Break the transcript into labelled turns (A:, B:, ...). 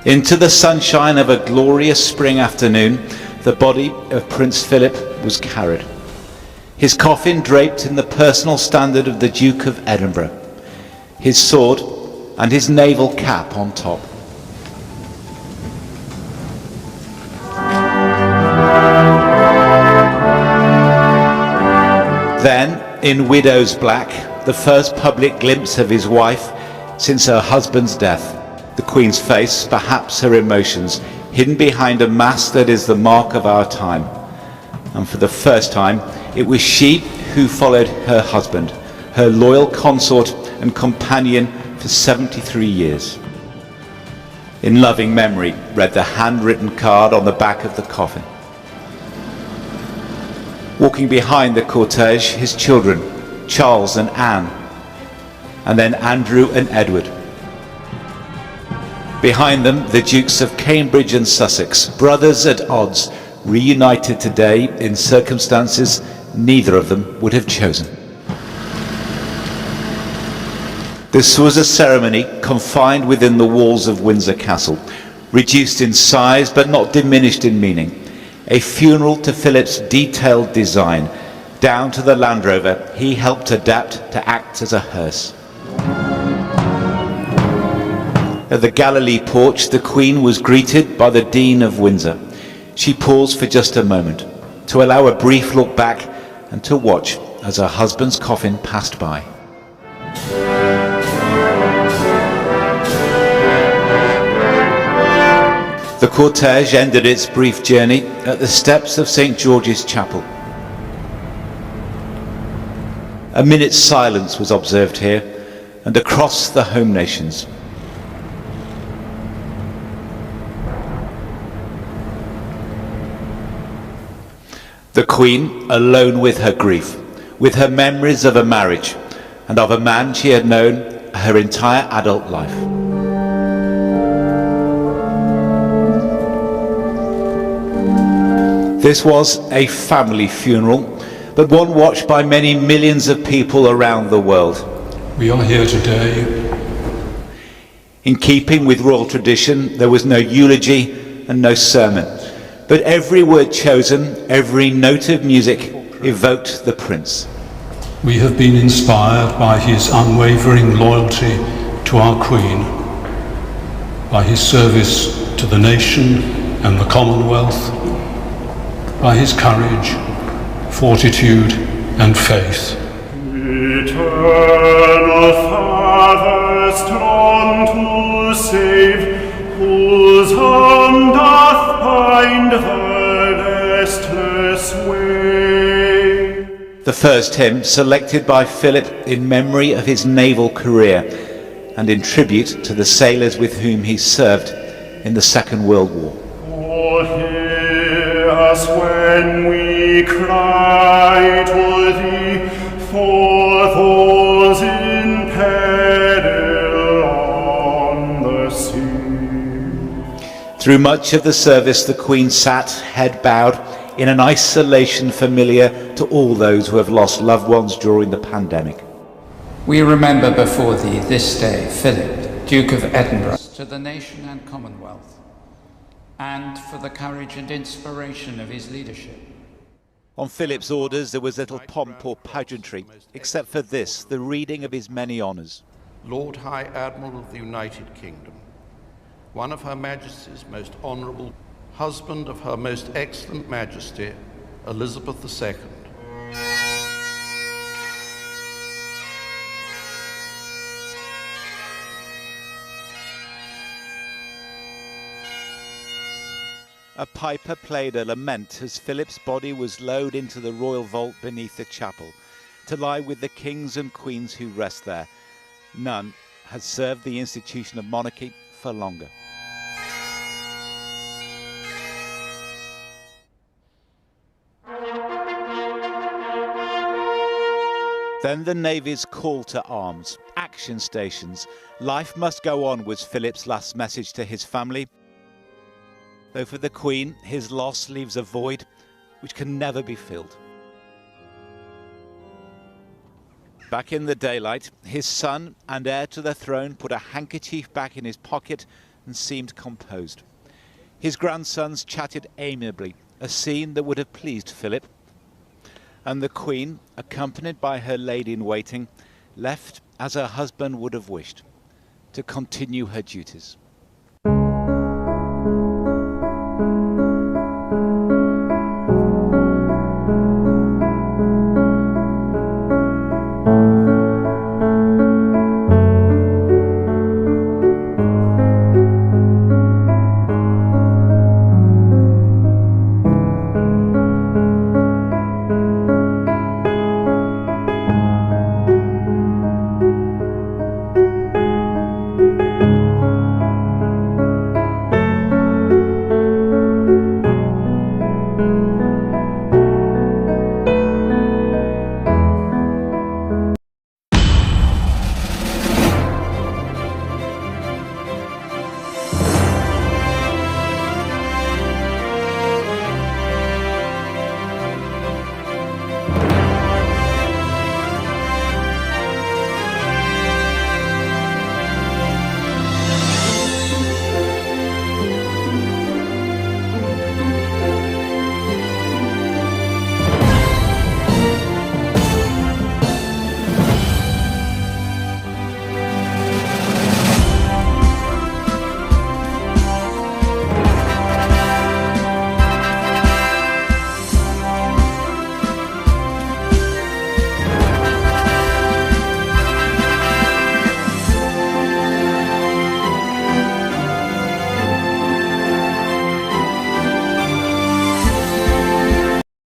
A: Into the sunshine of a glorious spring afternoon, the body of Prince Philip was carried. His coffin draped in the personal standard of the Duke of Edinburgh, his sword and his naval cap on top. Then, in widow's black, the first public glimpse of his wife since her husband's death, the Queen's face, perhaps her emotions, hidden behind a mask that is the mark of our time. And for the first time, it was she who followed her husband, her loyal consort and companion for 73 years. In loving memory, read the handwritten card on the back of the coffin. Walking behind the cortege, his children, Charles and Anne, and then Andrew and Edward. Behind them, the Dukes of Cambridge and Sussex, brothers at odds, reunited today in circumstances neither of them would have chosen. This was a ceremony confined within the walls of Windsor Castle, reduced in size but not diminished in meaning. A funeral to Philip's detailed design, down to the Land Rover he helped adapt to act as a hearse. At the Galilee porch, the Queen was greeted by the Dean of Windsor. She paused for just a moment, to allow a brief look back and to watch as her husband's coffin passed by. The cortege ended its brief journey at the steps of St. George's Chapel. A minute's silence was observed here and across the home nations. The Queen, alone with her grief, with her memories of a marriage and of a man she had known her entire adult life. This was a family funeral, but one watched by many millions of people around the world.
B: We are here today.
A: In keeping with royal tradition, there was no eulogy and no sermon, but every word chosen, every note of music evoked the Prince.
B: We have been inspired by his unwavering loyalty to our Queen, by his service to the nation and the Commonwealth, by his courage, fortitude and faith.
C: Eternal Father, strong to save, whose arm doth bind the restless way.
A: The first hymn selected by Philip in memory of his naval career and in tribute to the sailors with whom he served in the Second World War.
C: Oh, hear us when we cry to thee for those in peril on the sea.
A: Through much of the service, the Queen sat, head bowed, in an isolation familiar to all those who have lost loved ones during the pandemic.
D: We remember before thee this day Philip, Duke of Edinburgh, to the nation and Commonwealth, and for the courage and inspiration of his leadership.
A: On Philip's orders there was little pomp or pageantry, except for this, the reading of his many honours.
E: Lord High Admiral of the United Kingdom, one of Her Majesty's most honourable, husband of Her Most Excellent Majesty, Elizabeth II.
A: A piper played a lament as Philip's body was lowered into the royal vault beneath the chapel, to lie with the kings and queens who rest there. None has served the institution of monarchy for longer. Then the Navy's call to arms, action stations. Life must go on was Philip's last message to his family. Though for the Queen, his loss leaves a void which can never be filled. Back in the daylight, his son and heir to the throne put a handkerchief back in his pocket and seemed composed. His grandsons chatted amiably, a scene that would have pleased Philip. And the Queen, accompanied by her lady-in-waiting, left as her husband would have wished, to continue her duties.